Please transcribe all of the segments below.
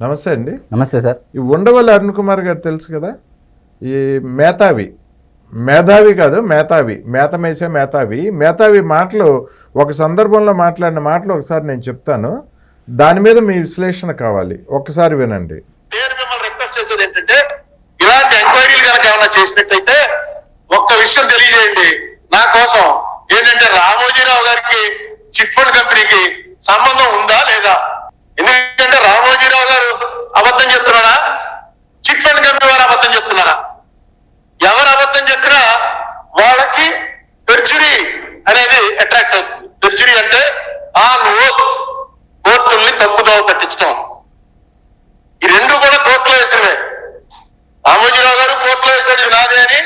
నమస్తే అండి. నమస్తే సార్. ఈ ఉండవల్లి అరుణ్ కుమార్ గారు తెలుసు కదా, ఈ మేధావి కాదు మేధావి మాటలు ఒక సందర్భంలో మాట్లాడిన మాటలు ఒకసారి నేను చెప్తాను, దాని మీద మీ విశ్లేషణ కావాలి, ఒక్కసారి వినండి. నేను మిమ్మల్ని రిక్వెస్ట్ చేసేది ఏంటంటే, ఇలాంటి ఎంక్వైరీలు కనుక ఏమైనా చేసినట్టయితే ఒక్క విషయం తెలియజేయండి నా కోసం. ఏంటంటే రామోజీరావు గారికి చిట్ ఫండ్ కంపెనీకి సంబంధం ఉందా లేదా? ఎందుకంటే రామోజీరావు గారు అబద్ధం చెప్తున్నారా, చిట్ ఫండ్ కంపెనీ వారు అబద్ధం చెప్తున్నారా? ఎవరు అబద్ధం చెప్పినా వాళ్ళకి పెర్జురీ అనేది అట్రాక్ట్ అవుతుంది. పెర్జురీ అంటే ఆన్ ఓత్, కోర్టుల్ని తప్పుదోవ పట్టించడం. ఈ రెండు కూడా కోర్టులో వేసినవే. రామోజీరావు గారు కోర్టులో వేశాడు ఇది నాదే అని,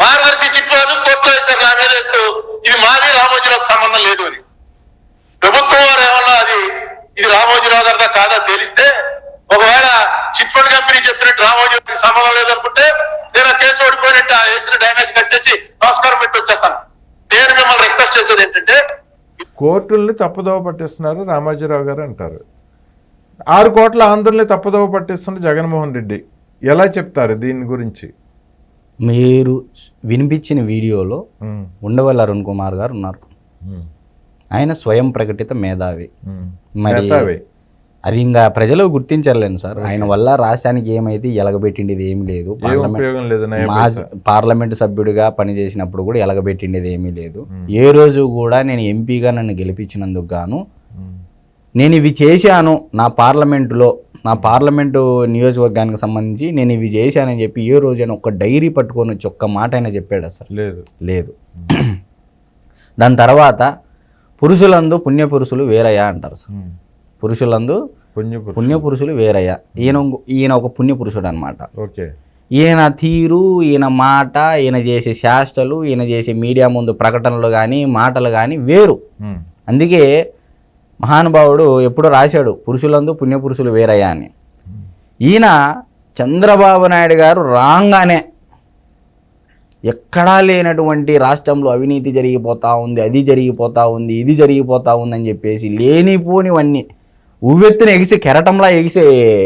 మార్గదర్శి చిట్ వారు కోర్టులో వేశారు నా మీద వేస్తూ ఇది మాది, రామోజీరావుకి సంబంధం లేదు అని. ప్రభుత్వం వారు ఏమన్నా ఇది రామోజీరావు గారిదా కాదా తెలిస్తే, ఒకవేళ చిట్ ఫండ్ కంపెనీ చెప్పినట్టు రామోజీరావుకి సంబంధం లేదనుకుంటే నేను ఆ కేసు ఓడిపోయినట్టు ఆ వేసిన డ్యామేజ్ కట్టేసి నమస్కారం పెట్టి వచ్చేస్తాను. నేను మిమ్మల్ని రిక్వెస్ట్ చేసేది ఏంటంటే, కోర్టుల్ని తప్పుదోవ పట్టిస్తున్నారు రామోజీరావు గారు అంటారు. 6 కోట్ల ఆంధ్రుల్ని తప్పుదోవ పట్టిస్తున్న జగన్మోహన్ రెడ్డి, ఎలా చెప్తారు దీని గురించి? మీరు వినిపించిన వీడియోలో ఉండవల్లి అరుణ్ కుమార్ గారు ఉన్నారు. ఆయన స్వయం ప్రకటిత మేధావి. మరి అది ఇంకా ప్రజలు గుర్తించలేను సార్. ఆయన వల్ల రాష్ట్రానికి ఏమైతే ఎలగబెట్టిండేది ఏమీ లేదు. పార్లమెంట్ సభ్యుడిగా పనిచేసినప్పుడు కూడా ఎలగబెట్టిండేది ఏమీ లేదు. ఏ రోజు కూడా నేను ఎంపీగా నన్ను గెలిపించినందుకు గాను నేను ఇవి చేశాను, నా పార్లమెంటు నియోజకవర్గానికి సంబంధించి నేను ఇవి చేశానని చెప్పి ఏ రోజైనా ఒక డైరీ పట్టుకొని వచ్చి ఒక్క మాట అయినా చెప్పాడా సార్? లేదు. దాని తర్వాత పురుషులందు పుణ్యపురుషులు వేరయ్యా అంటారు సార్. పురుషులందు పుణ్యపురుషులు వేరయ్యా. ఈయన ఒక పుణ్యపురుషుడు అనమాట. ఈయన తీరు, ఈయన మాట, ఈయన చేసే శాస్త్రలు, ఈయన చేసే మీడియా ముందు ప్రకటనలు కానీ మాటలు కానీ వేరు. అందుకే మహానుభావుడు ఎప్పుడో రాశాడు పురుషులందు పుణ్యపురుషులు వేరయ్యా అని. ఈయన చంద్రబాబు నాయుడు గారు రాగానే ఎక్కడా లేనటువంటి రాష్ట్రంలో అవినీతి జరిగిపోతూ ఉంది, అది జరిగిపోతూ ఉంది, ఇది జరిగిపోతూ ఉంది అని చెప్పేసి లేనిపోనివన్నీ ఉవ్వెత్తున కెరటంలా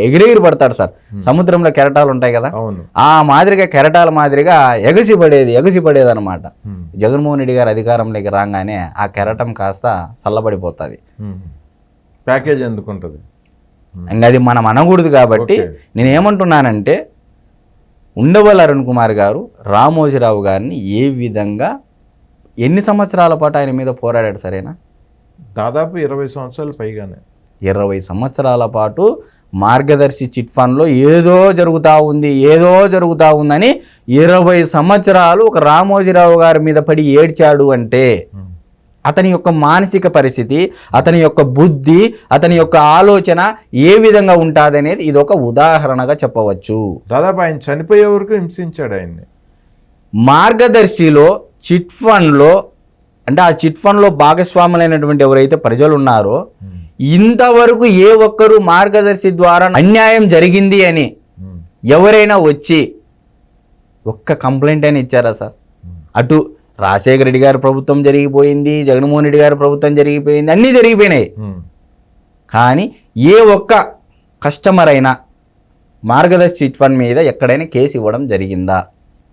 ఎగిరెగిరి పడతాడు సార్. సముద్రంలో కెరటాలు ఉంటాయి కదా, ఆ మాదిరిగా కెరటాల మాదిరిగా ఎగసిపడేది అనమాట. జగన్మోహన్ రెడ్డి గారు అధికారంలోకి రాగానే ఆ కెరటం కాస్త చల్లబడిపోతుంది. ప్యాకేజ్ ఎందుకుంటుంది ఇంకా అది మనం అనకూడదు. కాబట్టి నేనేమంటున్నానంటే, ఉండవల్లి అరుణ్ కుమార్ గారు రామోజీరావు గారిని ఏ విధంగా ఎన్ని సంవత్సరాల పాటు ఆయన మీద పోరాడాడు సరేనా? దాదాపు 20 సంవత్సరాలు పైగానే. 20 సంవత్సరాల పాటు మార్గదర్శి చిట్ ఫండ్లో ఏదో జరుగుతూ ఉందని 20 సంవత్సరాలు ఒక రామోజీరావు గారి మీద పడి ఏడ్చాడు అంటే అతని యొక్క మానసిక పరిస్థితి, అతని యొక్క బుద్ధి, అతని యొక్క ఆలోచన ఏ విధంగా ఉంటుంది అనేది ఇది ఒక ఉదాహరణగా చెప్పవచ్చు. దాదాపు ఆయన చనిపోయే వరకు హింసించాడు ఆయన్ని. మార్గదర్శిలో చిట్ ఫండ్లో అంటే ఆ చిట్ ఫండ్లో భాగస్వాములైనటువంటి ఎవరైతే ప్రజలు ఉన్నారో ఇంతవరకు ఏ ఒక్కరు మార్గదర్శి ద్వారా అన్యాయం జరిగింది అని ఎవరైనా వచ్చి ఒక్క కంప్లైంట్ అయినా ఇచ్చారా సార్? అటు రాజశేఖర రెడ్డి గారి ప్రభుత్వం జరిగిపోయింది, జగన్మోహన్ రెడ్డి గారి ప్రభుత్వం జరిగిపోయింది, అన్నీ జరిగిపోయినాయి. కానీ ఏ ఒక్క కస్టమర్ అయినా మార్గదర్శి చిట్ ఫండ్ మీద ఎక్కడైనా కేసు ఇవ్వడం జరిగిందా?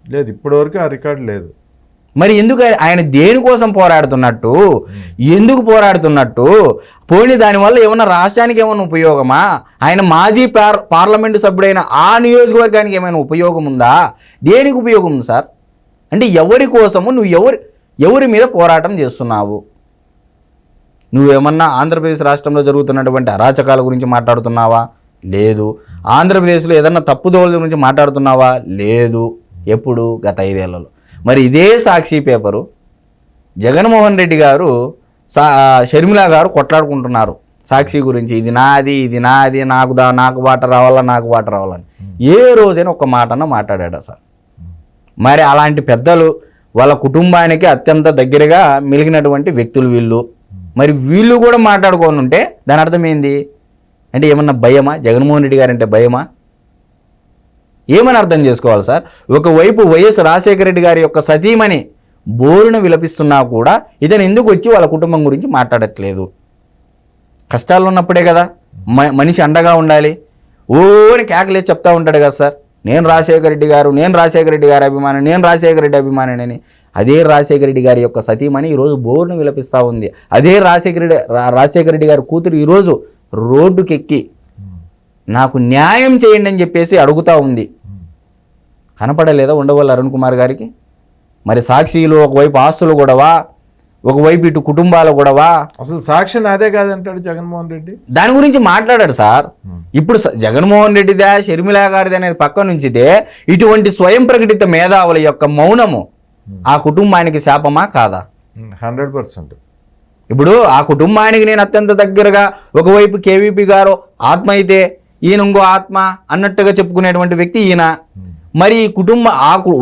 లేదు, ఇప్పటివరకు ఆ రికార్డు లేదు. మరి ఎందుకు ఆయన దేనికోసం పోరాడుతున్నట్టు, ఎందుకు పోరాడుతున్నట్టు? పోనీ దానివల్ల ఏమన్నా రాష్ట్రానికి ఏమైనా ఉపయోగమా? ఆయన మాజీ పార్లమెంటు సభ్యుడైన ఆ నియోజకవర్గానికి ఏమైనా ఉపయోగం ఉందా? దేనికి ఉపయోగం ఉంది సార్? అంటే ఎవరి కోసము నువ్వు ఎవరి మీద పోరాటం చేస్తున్నావు? నువ్వేమన్నా ఆంధ్రప్రదేశ్ రాష్ట్రంలో జరుగుతున్నటువంటి అరాచకాల గురించి మాట్లాడుతున్నావా? లేదు. ఆంధ్రప్రదేశ్లో ఏదన్నా తప్పుదోవల గురించి మాట్లాడుతున్నావా? లేదు. ఎప్పుడు? గత 5 ఏళ్లలో. మరి ఇదే సాక్షి పేపరు జగన్మోహన్ రెడ్డి గారు షర్మిల గారు కొట్లాడుకుంటున్నారు సాక్షి గురించి, ఇది నాది, నాకు వాట రావాలని ఏ రోజైనా ఒక్క మాటన మాట్లాడా సార్? మరి అలాంటి పెద్దలు వాళ్ళ కుటుంబానికి అత్యంత దగ్గరగా మెలిగినటువంటి వ్యక్తులు వీళ్ళు. మరి వీళ్ళు కూడా మాట్లాడుకొని ఉంటే దాని అర్థం ఏంది? అంటే ఏమన్నా భయమా? జగన్మోహన్ రెడ్డి గారు అంటే భయమా? ఏమని అర్థం చేసుకోవాలి సార్? ఒకవైపు వైఎస్ రాజశేఖర రెడ్డి గారి యొక్క సతీమణి బోరున విలపిస్తున్నా కూడా ఇతను ఎందుకు వచ్చి వాళ్ళ కుటుంబం గురించి మాట్లాడట్లేదు? కష్టాలు ఉన్నప్పుడే కదా మనిషి అండగా ఉండాలి. ఓని కేకలేసి చెప్తా ఉంటాడు కదా సార్, నేను రాజశేఖర రెడ్డి గారి అభిమాని, నేను రాజశేఖర రెడ్డి అభిమానిని. అదే రాజశేఖర రెడ్డి గారి యొక్క సతీమణి ఈరోజు బోర్డును విలపిస్తూ ఉంది. అదే రాజశేఖర రెడ్డి గారి కూతురు ఈరోజు రోడ్డుకెక్కి నాకు న్యాయం చేయండి అని చెప్పేసి అడుగుతూ ఉంది. కనపడలేదా ఉండవల్లి అరుణ్ కుమార్ గారికి? మరి సాక్షిలు ఒకవైపు ఆస్తులు గొడవా, ఒకవైపు ఇటు కుటుంబాల గొడవా. అసలు సాక్షి నాదే కాదంటాడు జగన్మోహన్ రెడ్డి. దాని గురించి మాట్లాడాడు సార్. ఇప్పుడు జగన్మోహన్ రెడ్డిదా షర్మిలా గారిది అనేది పక్క నుంచితే ఇటువంటి స్వయం ప్రకటిత మేధావుల యొక్క మౌనము ఆ కుటుంబానికి శాపమా కాదా? 100%. ఇప్పుడు ఆ కుటుంబానికి నేను అత్యంత దగ్గరగా, ఒకవైపు కేవీపీ గారు ఆత్మ అయితే ఈయన ఇంకో ఆత్మ అన్నట్టుగా చెప్పుకునేటువంటి వ్యక్తి ఈయన. మరి ఈ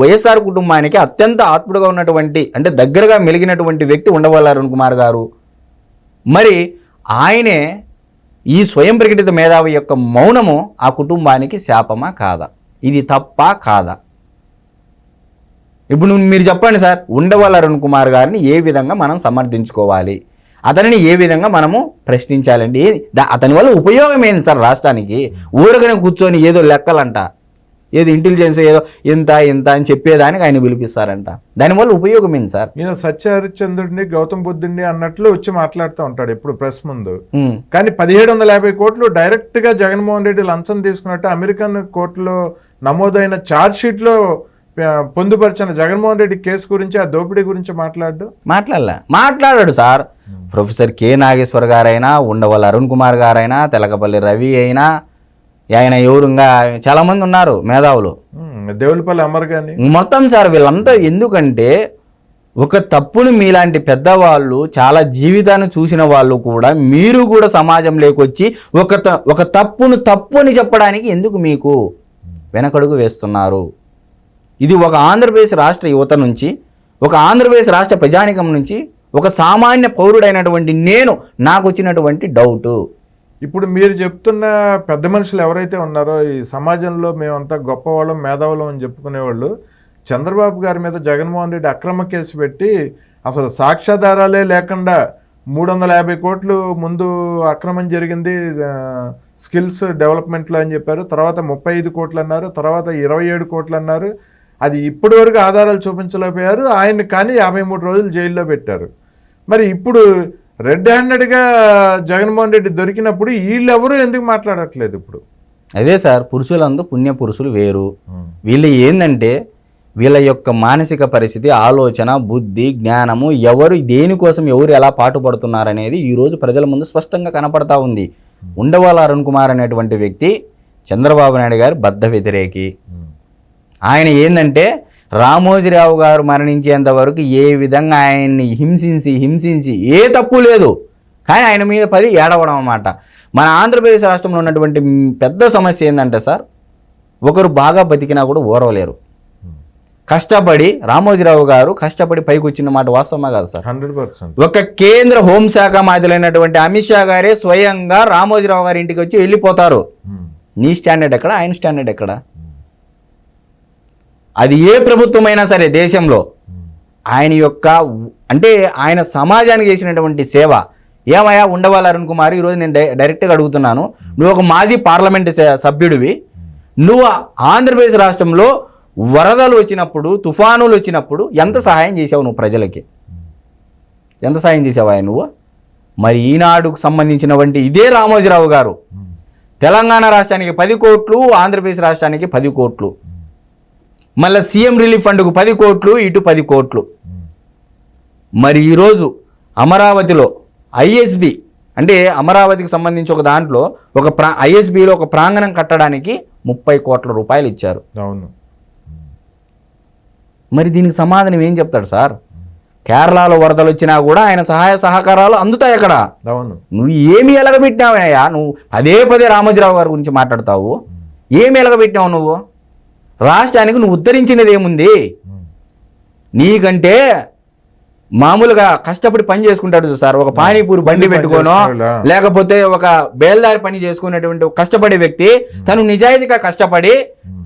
వైఎస్ఆర్ కుటుంబానికి అత్యంత ఆత్ముడుగా ఉన్నటువంటి, అంటే దగ్గరగా మెలిగినటువంటి వ్యక్తి ఉండవల్లి అరుణ్ కుమార్ గారు. మరి ఆయనే ఈ స్వయం ప్రకటిత మేధావి యొక్క మౌనము ఆ కుటుంబానికి శాపమా కాదా? ఇది తప్పా కాదా? ఇప్పుడు మీరు చెప్పండి సార్, ఉండవల్లి అరుణ్ కుమార్ గారిని ఏ విధంగా మనం సమర్థించుకోవాలి, అతనిని ఏ విధంగా మనము ప్రశ్నించాలండి? అతని వల్ల ఉపయోగం ఏంది సార్ రాష్ట్రానికి? ఊరకనే కూర్చొని ఏదో లెక్కలంట, ఏదో ఇంటెలిజెన్స్ ఏదో ఇంత అని చెప్పేదానికి ఆయన పిలిపిస్తారంట. దానివల్ల ఉపయోగం ఏంది సార్? ఈయన సత్య హరిశ్చంద్రుడిని గౌతమ్ బుద్ధుడిని అన్నట్లు వచ్చి మాట్లాడుతూ ఉంటాడు ఎప్పుడు ప్రెస్ ముందు. కానీ 1750 కోట్లు డైరెక్ట్ గా జగన్మోహన్ రెడ్డి లంచం తీసుకున్నట్టు అమెరికన్ కోర్టులో నమోదైన ఛార్జ్ షీట్ లో పొందుపరిచిన జగన్మోహన్ రెడ్డి కేసు గురించి, ఆ దోపిడీ గురించి మాట్లాడాడు సార్. ప్రొఫెసర్ కె నాగేశ్వర్ గారైనా, ఉండవల్లి అరుణ్ కుమార్ గారైనా, తెలకపల్లి రవి అయినా, ఆయన ఎవరుగా చాలా మంది ఉన్నారు మేధావులు, దేవులపల్లి అమర్ గాని మొత్తం సార్. వీళ్ళంతా ఎందుకంటే ఒక తప్పును మీలాంటి పెద్దవాళ్ళు, చాలా జీవితాన్ని చూసిన వాళ్ళు కూడా, మీరు కూడా సమాజంలోకి వచ్చి ఒక తప్పును తప్పు అని చెప్పడానికి ఎందుకు మీకు వెనకడుగు వేస్తున్నారు? ఇది ఒక ఆంధ్రప్రదేశ్ రాష్ట్ర యువత నుంచి, ఒక ఆంధ్రప్రదేశ్ రాష్ట్ర ప్రజానికం నుంచి, ఒక సామాన్య పౌరుడైనటువంటి నాకు వచ్చినటువంటి డౌటు. ఇప్పుడు మీరు చెప్తున్న పెద్ద మనుషులు ఎవరైతే ఉన్నారో ఈ సమాజంలో మేమంతా గొప్పవాళ్ళం, మేధావులం అని చెప్పుకునేవాళ్ళు, చంద్రబాబు గారి మీద జగన్మోహన్ రెడ్డి అక్రమ కేసు పెట్టి అసలు సాక్ష్యాధారాలే లేకుండా 350 కోట్లు ముందు అక్రమం జరిగింది స్కిల్స్ డెవలప్మెంట్లో అని చెప్పారు, తర్వాత 35 కోట్లు అన్నారు, తర్వాత 27 కోట్లు అన్నారు. అది ఇప్పటి వరకు ఆధారాలు చూపించలేకపోయారు. ఆయన్ని కానీ 53 రోజులు జైల్లో పెట్టారు. మరి ఇప్పుడు రెడ్ హ్యాండెడ్గా జగన్మోహన్ రెడ్డి దొరికినప్పుడు వీళ్ళెవరూ ఎందుకు మాట్లాడట్లేదు? ఇప్పుడు అదే సార్, పురుషులందు పుణ్య పురుషులు వేరు. వీళ్ళు ఏంటంటే వీళ్ళ యొక్క మానసిక పరిస్థితి, ఆలోచన, బుద్ధి, జ్ఞానము, ఎవరు దేనికోసం ఎవరు ఎలా పాటుపడుతున్నారనేది ఈరోజు ప్రజల ముందు స్పష్టంగా కనపడతా ఉంది. ఉండవల్లి అరుణ్ కుమార్ అనేటువంటి వ్యక్తి చంద్రబాబు నాయుడు గారి బద్ధ వ్యతిరేకి. ఆయన ఏంటంటే రామోజీరావు గారు మరణించేంత వరకు ఏ విధంగా ఆయన్ని హింసించి ఏ తప్పు లేదు, కానీ ఆయన మీద పడి ఏడవడం అన్నమాట. మన ఆంధ్రప్రదేశ్ రాష్ట్రంలో ఉన్నటువంటి పెద్ద సమస్య ఏంటంటే సార్, ఒకరు బాగా బతికినా కూడా ఓరవలేరు. కష్టపడి రామోజీరావు గారు కష్టపడి పైకి వచ్చిన మాట వాస్తవమా కాదు సార్? 100%. ఒక కేంద్ర హోంశాఖ మంత్రులైనటువంటి అమిత్ షా గారే స్వయంగా రామోజీరావు గారి ఇంటికి వచ్చి వెళ్ళిపోతారు. నీ స్టాండర్డ్ ఎక్కడ, ఆయన స్టాండర్డ్ ఎక్కడ? అది ఏ ప్రభుత్వమైనా సరే దేశంలో ఆయన యొక్క, అంటే ఆయన సమాజానికి చేసినటువంటి సేవ. ఏమయ్యా ఉండవల్లి అరుణ్ కుమార్, ఈరోజు నేను డైరెక్ట్గా అడుగుతున్నాను, నువ్వు ఒక మాజీ పార్లమెంట్ సభ్యుడివి, నువ్వు ఆంధ్రప్రదేశ్ రాష్ట్రంలో వరదలు వచ్చినప్పుడు, తుఫానులు వచ్చినప్పుడు ఎంత సహాయం చేసావు నువ్వు ప్రజలకి? ఎంత సహాయం చేసావా నువ్వు? మరి ఈనాడుకు సంబంధించినటువంటి ఇదే రామోజీరావు గారు తెలంగాణ రాష్ట్రానికి 10 కోట్లు, ఆంధ్రప్రదేశ్ రాష్ట్రానికి 10 కోట్లు, మళ్ళీ సీఎం రిలీఫ్ ఫండ్కు 10 కోట్లు, ఇటు 10 కోట్లు. మరి ఈరోజు అమరావతిలో ఐఎస్బి, అంటే అమరావతికి సంబంధించి ఒక దాంట్లో ఒక ఐఎస్బిలో ఒక ప్రాంగణం కట్టడానికి 30 కోట్ల రూపాయలు ఇచ్చారు. అవును. మరి దీనికి సమాధానం ఏం చెప్తాడు సార్? కేరళలో వరదలు వచ్చినా కూడా ఆయన సహాయ సహకారాలు అందుతాయి అక్కడ. అవును. నువ్వు ఏమి ఎలగబెట్టినావయ్యా? నువ్వు పదే రామోజీరావు గారి గురించి మాట్లాడతావు. ఏమి ఎలగబెట్టినావు నువ్వు? రాష్ట్రానికి నువ్వు ఉద్ధరించినది ఏముంది? నీకంటే మామూలుగా కష్టపడి పని చేసుకుంటాడు సార్, ఒక పానీపూరి బండి పెట్టుకోనో లేకపోతే ఒక బేల్దారి పని చేసుకునేటువంటి కష్టపడే వ్యక్తి తను నిజాయితీగా కష్టపడి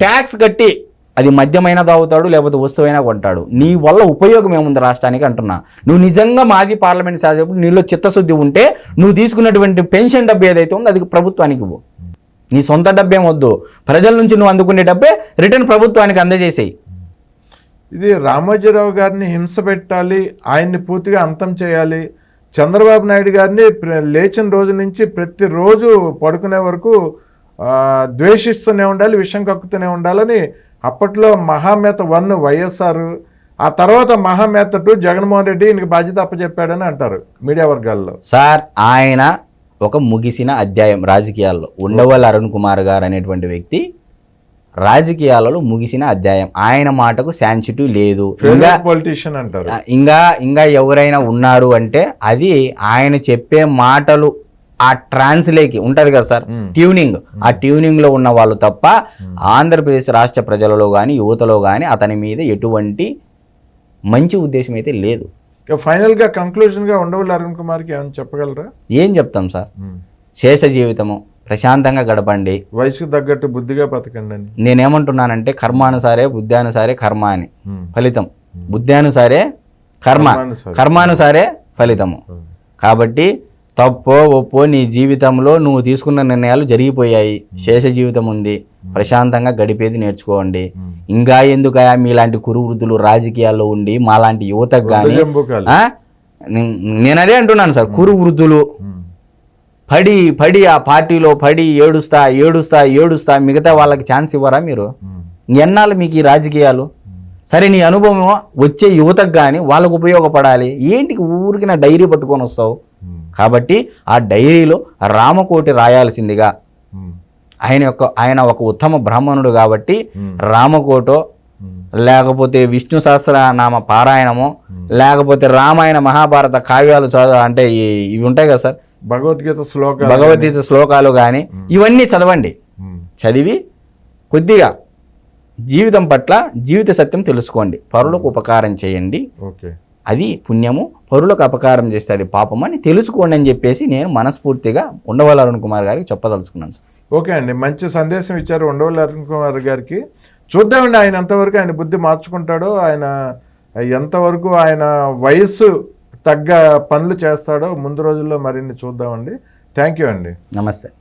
ట్యాక్స్ కట్టి అది మద్యమైనా తాగుతాడు, లేకపోతే వస్తువైనా కొంటాడు. నీ వల్ల ఉపయోగం ఏముంది రాష్ట్రానికి అంటున్నా. నువ్వు నిజంగా మాజీ పార్లమెంట్ శాసనసభ్యుడు, నీలో చిత్తశుద్ధి ఉంటే నువ్వు తీసుకున్నటువంటి పెన్షన్ డబ్బు ఏదైతే ఉందో అది ప్రభుత్వానికి ఇవ్వు. నీ సొంత డబ్బేం వద్దు, ప్రజల నుంచి నువ్వు అందుకునే డబ్బే రిటర్న్ ప్రభుత్వానికి అందజేసేయి. ఇది రామోజీరావు గారిని హింస పెట్టాలి, ఆయన్ని పూర్తిగా అంతం చేయాలి, చంద్రబాబు నాయుడు గారిని లేచిన రోజు నుంచి ప్రతిరోజు పడుకునే వరకు ద్వేషిస్తూనే ఉండాలి, విషం కక్కుతూనే ఉండాలని అప్పట్లో మహామేత 1 వైఎస్ఆర్, ఆ తర్వాత మహామేత 2 జగన్మోహన్ రెడ్డి ఈయనకి బాధ్యత అప్పచెప్పాడని అంటారు మీడియా వర్గాల్లో. సార్, ఆయన ఒక ముగిసిన అధ్యాయం రాజకీయాల్లో. ఉండవల్లి అరుణ్ కుమార్ గారు అనేటువంటి వ్యక్తి రాజకీయాలలో ముగిసిన అధ్యాయం. ఆయన మాటకు సెన్సిటివ్ లేదు. పొలిటీషియన్ అంటారు. ఇంకా ఎవరైనా ఉన్నారు అంటే అది ఆయన చెప్పే మాటలు ఆ ట్రాన్స్లేకి ఉంటుంది కదా సార్, ట్యూనింగ్, ఆ ట్యూనింగ్ లో ఉన్న వాళ్ళు తప్ప ఆంధ్రప్రదేశ్ రాష్ట్ర ప్రజలలో కానీ యువతలో కానీ అతని మీద ఎటువంటి మంచి ఉద్దేశం అయితే లేదు. ఫైనల్ గా కంక్లూజన్ గా ఉండవల్లి అరుణ్ కుమార్కి ఏమైనా చెప్పగలరా? ఏం చెప్తాం సార్, శేష జీవితము ప్రశాంతంగా గడపండి, వయసుకు తగ్గట్టు బుద్ధిగా బతకండి అని నేనేమంటున్నానంటే కర్మానుసారే బుద్ధానుసారే కర్మ అని ఫలితం, బుద్ధానుసారే కర్మ, కర్మానుసారే ఫలితము. కాబట్టి తప్పో ఒప్పో నీ జీవితంలో నువ్వు తీసుకున్న నిర్ణయాలు జరిగిపోయాయి, శేష జీవితం ఉంది, ప్రశాంతంగా గడిపేది నేర్చుకోండి. ఇంకా ఎందుకయా మీలాంటి కురువృద్ధులు రాజకీయాల్లో ఉండి మాలాంటి యువతకు కానీ, నేను అదే అంటున్నాను సార్, కురువృద్ధులు పడి ఆ పార్టీలో పడి ఏడుస్తా మిగతా వాళ్ళకి ఛాన్స్ ఇవ్వరా మీరు? ఎన్నాళ్ళు మీకు ఈ రాజకీయాలు? సరే, నీ అనుభవం వచ్చే యువతకు కానీ వాళ్ళకు ఉపయోగపడాలి. ఏంటికి ఊరికి నా డైరీ పట్టుకొని వస్తావు? కాబట్టి ఆ డైరీలో రామకోటి రాయాల్సిందిగా, ఆయన ఒక ఉత్తమ బ్రాహ్మణుడు కాబట్టి రామకోటో లేకపోతే విష్ణు సహస్రనామ పారాయణమో లేకపోతే రామాయణ మహాభారత కావ్యాలు అంటే ఇవి ఉంటాయి కదా సార్, భగవద్గీత శ్లోకాలు కానీ ఇవన్నీ చదవండి. చదివి కొద్దిగా జీవితం పట్ల జీవిత సత్యం తెలుసుకోండి, పరులకు ఉపకారం చేయండి, అది పుణ్యము, పరులకు అపకారం చేస్తే అది పాపం అని తెలుసుకోండి అని చెప్పేసి నేను మనస్ఫూర్తిగా ఉండవల్లి అరుణ్ కుమార్ గారికి చెప్పదలుచుకున్నాను సార్. ఓకే అండి, మంచి సందేశం ఇచ్చారు ఉండవల్లి అరుణ్ కుమార్ గారికి. చూద్దామండి ఆయన ఎంతవరకు ఆయన బుద్ధి మార్చుకుంటాడో, ఆయన ఎంతవరకు ఆయన వయస్సు తగ్గ పనులు చేస్తాడో ముందు రోజుల్లో మరిన్ని చూద్దామండి. థ్యాంక్ యూ అండి. నమస్తే.